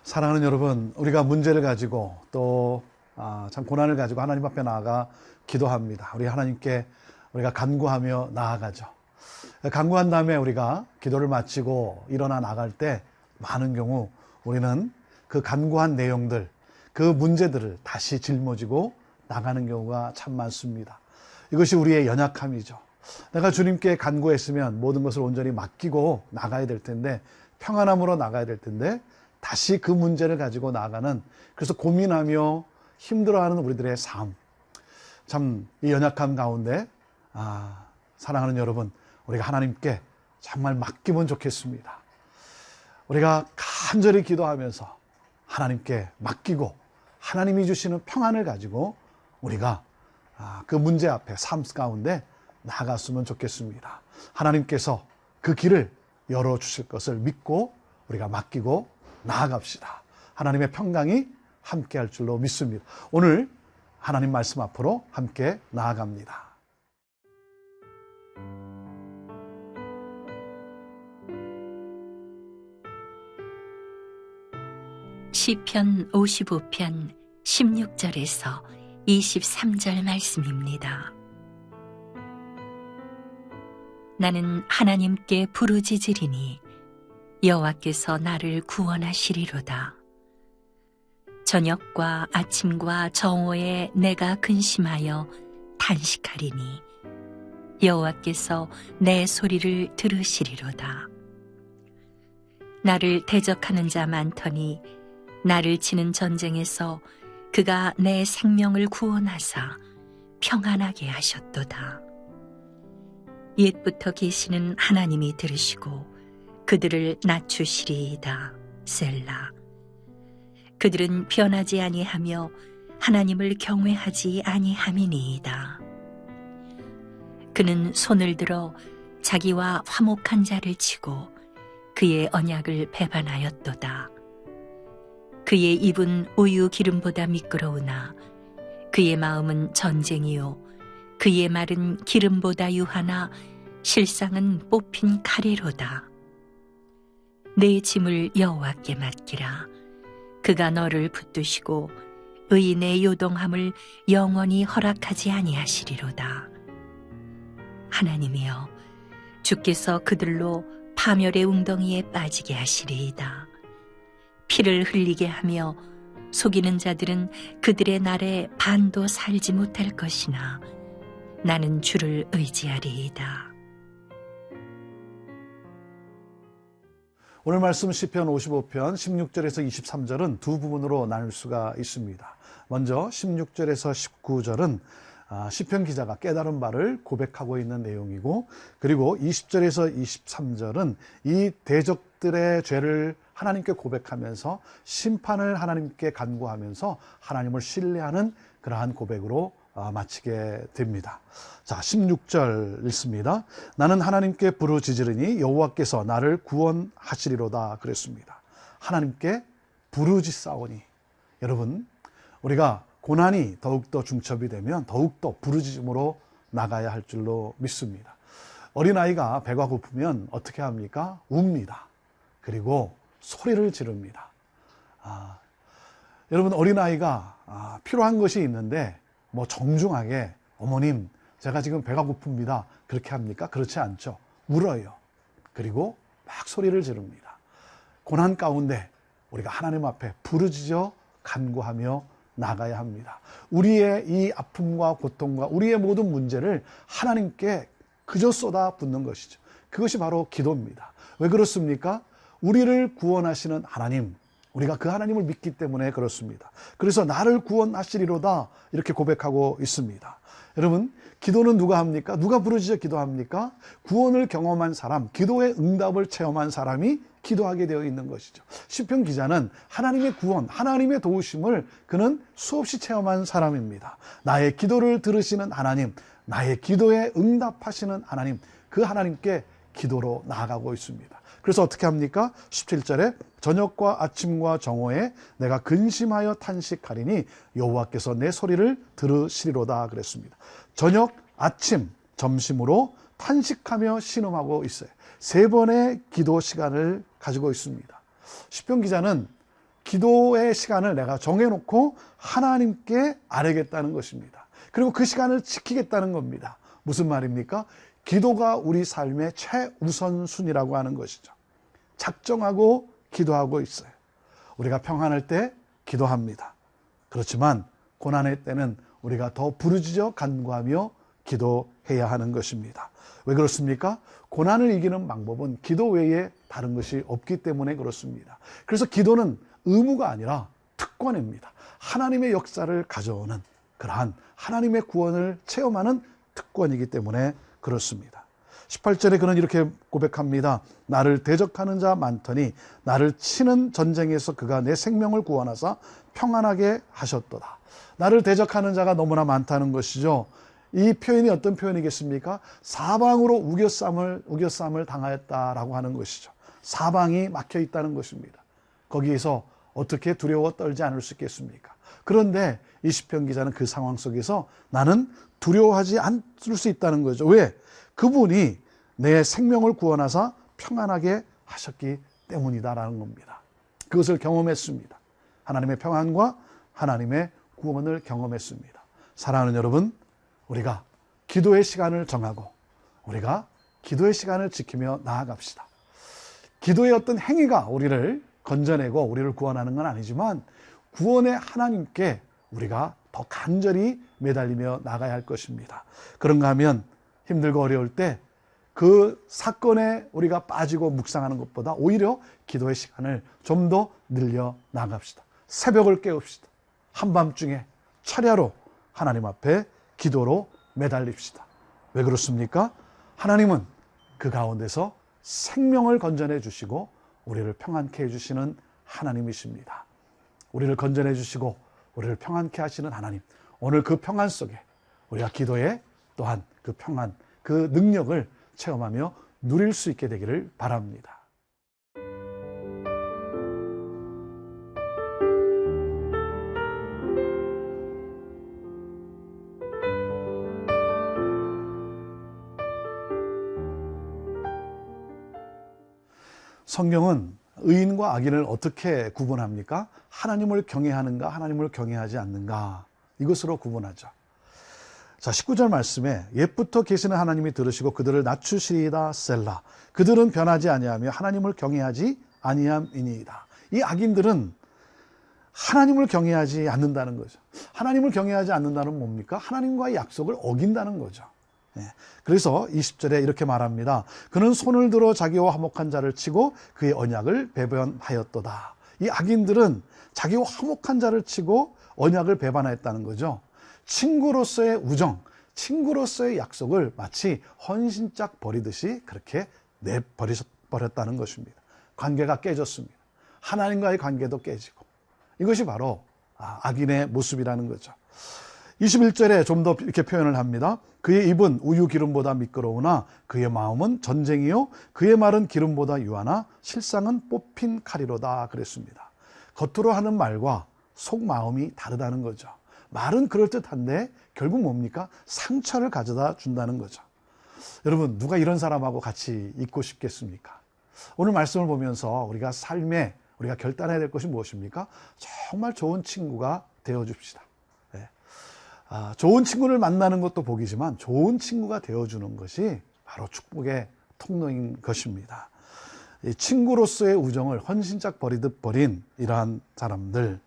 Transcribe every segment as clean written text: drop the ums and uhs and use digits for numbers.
사랑하는 여러분, 우리가 문제를 가지고 또 참 고난을 가지고 하나님 앞에 나아가 기도합니다. 우리 하나님께 우리가 간구하며 나아가죠. 간구한 다음에 우리가 기도를 마치고 일어나 나갈 때 많은 경우 우리는 그 간구한 내용들, 그 문제들을 다시 짊어지고 나가는 경우가 참 많습니다. 이것이 우리의 연약함이죠. 내가 주님께 간구했으면 모든 것을 온전히 맡기고 나가야 될 텐데, 평안함으로 나가야 될 텐데 다시 그 문제를 가지고 나가는, 그래서 고민하며 힘들어하는 우리들의 삶, 참 이 연약함 가운데 사랑하는 여러분, 우리가 하나님께 정말 맡기면 좋겠습니다. 우리가 간절히 기도하면서 하나님께 맡기고 하나님이 주시는 평안을 가지고 우리가 그 문제 앞에 삶 가운데 나아갔으면 좋겠습니다. 하나님께서 그 길을 열어주실 것을 믿고 우리가 맡기고 나아갑시다. 하나님의 평강이 함께할 줄로 믿습니다. 오늘 하나님 말씀 앞으로 함께 나아갑니다. 시편 55편 16절에서 23절 말씀입니다. 나는 하나님께 부르짖으리니 여호와께서 나를 구원하시리로다. 저녁과 아침과 정오에 내가 근심하여 탄식하리니 여호와께서 내 소리를 들으시리로다. 나를 대적하는 자 많더니 나를 치는 전쟁에서 그가 내 생명을 구원하사 평안하게 하셨도다. 옛부터 계시는 하나님이 들으시고 그들을 낮추시리이다. 셀라. 그들은 변하지 아니하며 하나님을 경외하지 아니함이니이다. 그는 손을 들어 자기와 화목한 자를 치고 그의 언약을 배반하였도다. 그의 입은 우유 기름보다 미끄러우나 그의 마음은 전쟁이요 그의 말은 기름보다 유하나 실상은 뽑힌 칼이로다. 내 짐을 여호와께 맡기라. 그가 너를 붙드시고 의인의 요동함을 영원히 허락하지 아니하시리로다. 하나님이여, 주께서 그들로 파멸의 웅덩이에 빠지게 하시리이다. 피를 흘리게 하며 속이는 자들은 그들의 날에 반도 살지 못할 것이나 나는 주를 의지하리이다. 오늘 말씀 시편 55편 16절에서 23절은 두 부분으로 나눌 수가 있습니다. 먼저 16절에서 19절은 시편 기자가 깨달은 바를 고백하고 있는 내용이고, 그리고 20절에서 23절은 이 대적들의 죄를 하나님께 고백하면서 심판을 하나님께 간구하면서 하나님을 신뢰하는 그러한 고백으로 마치게 됩니다. 자, 16절 읽습니다. 나는 하나님께 부르짖으리니 여호와께서 나를 구원하시리로다 그랬습니다. 하나님께 부르짖사오니, 여러분, 우리가 고난이 더욱더 중첩이 되면 더욱더 부르짖음으로 나가야 할 줄로 믿습니다. 어린아이가 배가 고프면 어떻게 합니까? 웁니다. 그리고 소리를 지릅니다. 여러분, 어린아이가 필요한 것이 있는데 정중하게 어머님 제가 지금 배가 고픕니다 그렇게 합니까? 그렇지 않죠. 울어요. 그리고 막 소리를 지릅니다. 고난 가운데 우리가 하나님 앞에 부르짖어 간구하며 나가야 합니다. 우리의 이 아픔과 고통과 우리의 모든 문제를 하나님께 그저 쏟아붓는 것이죠. 그것이 바로 기도입니다. 왜 그렇습니까? 우리를 구원하시는 하나님, 우리가 그 하나님을 믿기 때문에 그렇습니다. 그래서 나를 구원하시리로다 이렇게 고백하고 있습니다. 여러분, 기도는 누가 합니까? 누가 부르짖어 기도합니까? 구원을 경험한 사람, 기도의 응답을 체험한 사람이 기도하게 되어 있는 것이죠. 시편 기자는 하나님의 구원, 하나님의 도우심을 그는 수없이 체험한 사람입니다. 나의 기도를 들으시는 하나님, 나의 기도에 응답하시는 하나님, 그 하나님께 기도로 나아가고 있습니다. 그래서 어떻게 합니까? 17절에 저녁과 아침과 정오에 내가 근심하여 탄식하리니 여호와께서 내 소리를 들으시리로다 그랬습니다. 저녁, 아침, 점심으로 탄식하며 신음하고 있어요. 3번의 기도 시간을 가지고 있습니다. 시편 기자는 기도의 시간을 내가 정해놓고 하나님께 아뢰겠다는 것입니다. 그리고 그 시간을 지키겠다는 겁니다. 무슨 말입니까? 기도가 우리 삶의 최우선순위라고 하는 것이죠. 작정하고 기도하고 있어요. 우리가 평안할 때 기도합니다. 그렇지만 고난의 때는 우리가 더 부르짖어 간구하며 기도해야 하는 것입니다. 왜 그렇습니까? 고난을 이기는 방법은 기도 외에 다른 것이 없기 때문에 그렇습니다. 그래서 기도는 의무가 아니라 특권입니다. 하나님의 역사를 가져오는 그러한 하나님의 구원을 체험하는 특권이기 때문에 그렇습니다. 18절에 그는 이렇게 고백합니다. 나를 대적하는 자 많더니 나를 치는 전쟁에서 그가 내 생명을 구원하사 평안하게 하셨도다. 나를 대적하는 자가 너무나 많다는 것이죠. 이 표현이 어떤 표현이겠습니까? 사방으로 우겨쌈을 당하였다라고 하는 것이죠. 사방이 막혀 있다는 것입니다. 거기에서 어떻게 두려워 떨지 않을 수 있겠습니까? 그런데 이 시편 기자는 그 상황 속에서 나는 두려워하지 않을 수 있다는 거죠. 왜? 그분이 내 생명을 구원하사 평안하게 하셨기 때문이다라는 겁니다. 그것을 경험했습니다. 하나님의 평안과 하나님의 구원을 경험했습니다. 사랑하는 여러분, 우리가 기도의 시간을 정하고 우리가 기도의 시간을 지키며 나아갑시다. 기도의 어떤 행위가 우리를 건져내고 우리를 구원하는 건 아니지만 구원의 하나님께 우리가 더 간절히 매달리며 나가야 할 것입니다. 그런가 하면 힘들고 어려울 때 그 사건에 우리가 빠지고 묵상하는 것보다 오히려 기도의 시간을 좀 더 늘려 나갑시다. 새벽을 깨웁시다. 한밤중에 철야로 하나님 앞에 기도로 매달립시다. 왜 그렇습니까? 하나님은 그 가운데서 생명을 건져내 주시고 우리를 평안케 해주시는 하나님이십니다. 우리를 건져내 주시고 우리를 평안케 하시는 하나님, 오늘 그 평안 속에 우리가 기도에 또한 그 평안, 그 능력을 체험하며 누릴 수 있게 되기를 바랍니다. 성경은 의인과 악인을 어떻게 구분합니까? 하나님을 경외하는가, 하나님을 경외하지 않는가, 이것으로 구분하죠. 자, 19절 말씀에 옛부터 계시는 하나님이 들으시고 그들을 낮추시리이다 셀라. 그들은 변하지 아니하며 하나님을 경외하지 아니함이니이다. 이 악인들은 하나님을 경외하지 않는다는 거죠. 하나님을 경외하지 않는다는 뭡니까? 하나님과의 약속을 어긴다는 거죠. 그래서 20절에 이렇게 말합니다. 그는 손을 들어 자기와 화목한 자를 치고 그의 언약을 배반하였도다. 이 악인들은 자기와 화목한 자를 치고 언약을 배반하였다는 거죠. 친구로서의 우정, 친구로서의 약속을 마치 헌신짝 버리듯이 그렇게 내버렸다는 것입니다. 관계가 깨졌습니다. 하나님과의 관계도 깨지고, 이것이 바로 악인의 모습이라는 거죠. 21절에 좀 더 이렇게 표현을 합니다. 그의 입은 우유 기름보다 미끄러우나 그의 마음은 전쟁이요 그의 말은 기름보다 유하나 실상은 뽑힌 칼이로다 그랬습니다. 겉으로 하는 말과 속마음이 다르다는 거죠. 말은 그럴듯한데 결국 뭡니까? 상처를 가져다 준다는 거죠. 여러분, 누가 이런 사람하고 같이 있고 싶겠습니까? 오늘 말씀을 보면서 우리가 삶에 우리가 결단해야 될 것이 무엇입니까? 정말 좋은 친구가 되어줍시다. 좋은 친구를 만나는 것도 복이지만 좋은 친구가 되어주는 것이 바로 축복의 통로인 것입니다. 이 친구로서의 우정을 헌신짝 버리듯 버린 이러한 사람들,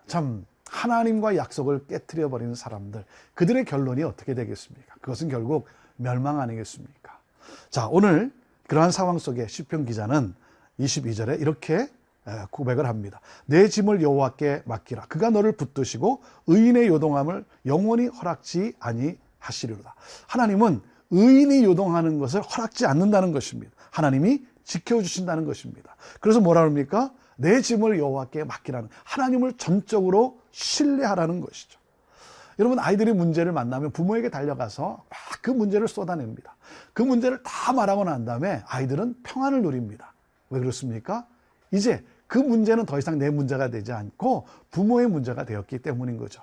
참 하나님과 약속을 깨트려 버리는 사람들, 그들의 결론이 어떻게 되겠습니까? 그것은 결국 멸망 아니겠습니까? 자, 오늘 그러한 상황 속에 시편 기자는 22절에 이렇게 고백을 합니다. 내 짐을 여호와께 맡기라. 그가 너를 붙드시고 의인의 요동함을 영원히 허락지 아니하시리로다. 하나님은 의인이 요동하는 것을 허락지 않는다는 것입니다. 하나님이 지켜주신다는 것입니다. 그래서 뭐라 합니까? 내 짐을 여호와께 맡기라는, 하나님을 전적으로 신뢰하라는 것이죠. 여러분, 아이들이 문제를 만나면 부모에게 달려가서 막 그 문제를 쏟아냅니다. 그 문제를 다 말하고 난 다음에 아이들은 평안을 누립니다. 왜 그렇습니까? 이제 그 문제는 더 이상 내 문제가 되지 않고 부모의 문제가 되었기 때문인 거죠.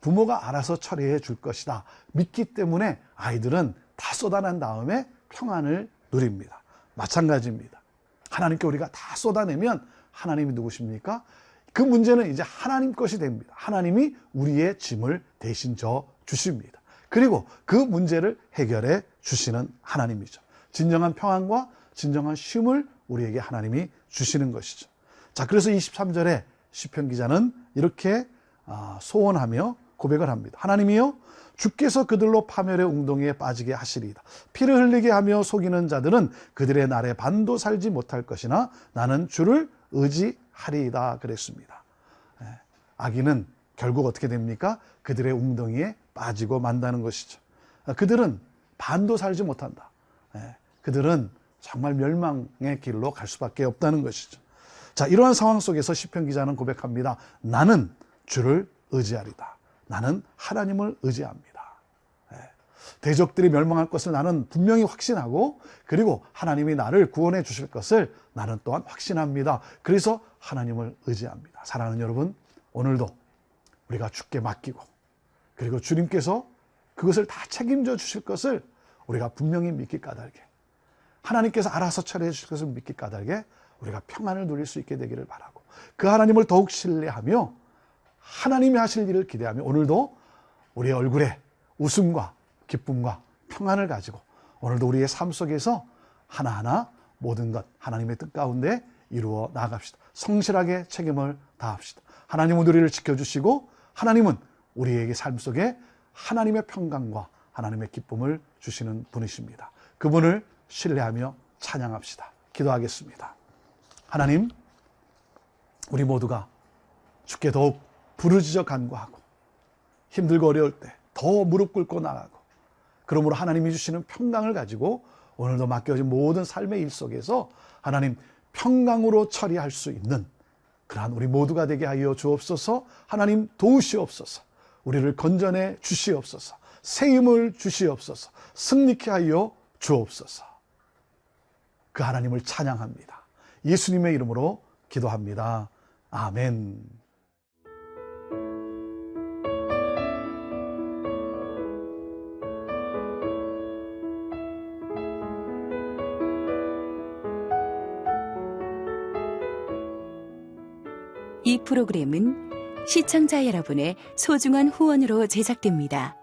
부모가 알아서 처리해 줄 것이다 믿기 때문에 아이들은 다 쏟아낸 다음에 평안을 누립니다. 마찬가지입니다. 하나님께 우리가 다 쏟아내면 하나님이 누구십니까? 그 문제는 이제 하나님 것이 됩니다. 하나님이 우리의 짐을 대신 져 주십니다. 그리고 그 문제를 해결해 주시는 하나님이죠. 진정한 평안과 진정한 쉼을 우리에게 하나님이 주시는 것이죠. 자, 그래서 23절에 시편 기자는 이렇게 소원하며 고백을 합니다. 하나님이여, 주께서 그들로 파멸의 웅덩이에 빠지게 하시리이다. 피를 흘리게 하며 속이는 자들은 그들의 날에 반도 살지 못할 것이나 나는 주를 의지하리이다 그랬습니다. 악인은 결국 어떻게 됩니까? 그들의 웅덩이에 빠지고 만다는 것이죠. 그들은 반도 살지 못한다. 그들은 정말 멸망의 길로 갈 수밖에 없다는 것이죠. 자, 이러한 상황 속에서 시편 기자는 고백합니다. 나는 주를 의지하리다. 나는 하나님을 의지합니다. 대적들이 멸망할 것을 나는 분명히 확신하고, 그리고 하나님이 나를 구원해 주실 것을 나는 또한 확신합니다. 그래서 하나님을 의지합니다. 사랑하는 여러분, 오늘도 우리가 주께 맡기고, 그리고 주님께서 그것을 다 책임져 주실 것을 우리가 분명히 믿기 까닭에, 하나님께서 알아서 처리해 주실 것을 믿기 까닭에 우리가 평안을 누릴 수 있게 되기를 바라고, 그 하나님을 더욱 신뢰하며 하나님이 하실 일을 기대하며 오늘도 우리의 얼굴에 웃음과 기쁨과 평안을 가지고 오늘도 우리의 삶 속에서 하나하나 모든 것 하나님의 뜻 가운데 이루어 나아갑시다. 성실하게 책임을 다합시다. 하나님은 우리를 지켜주시고 하나님은 우리에게 삶 속에 하나님의 평강과 하나님의 기쁨을 주시는 분이십니다. 그분을 신뢰하며 찬양합시다. 기도하겠습니다. 하나님, 우리 모두가 주께 더욱 부르짖어 간구하고 힘들고 어려울 때 더 무릎 꿇고 나가고, 그러므로 하나님이 주시는 평강을 가지고 오늘도 맡겨진 모든 삶의 일 속에서 하나님 평강으로 처리할 수 있는 그러한 우리 모두가 되게 하여 주옵소서. 하나님 도우시옵소서. 우리를 건져내 주시옵소서. 새 힘을 주시옵소서. 승리케 하여 주옵소서. 그 하나님을 찬양합니다. 예수님의 이름으로 기도합니다. 아멘. 이 프로그램은 시청자 여러분의 소중한 후원으로 제작됩니다.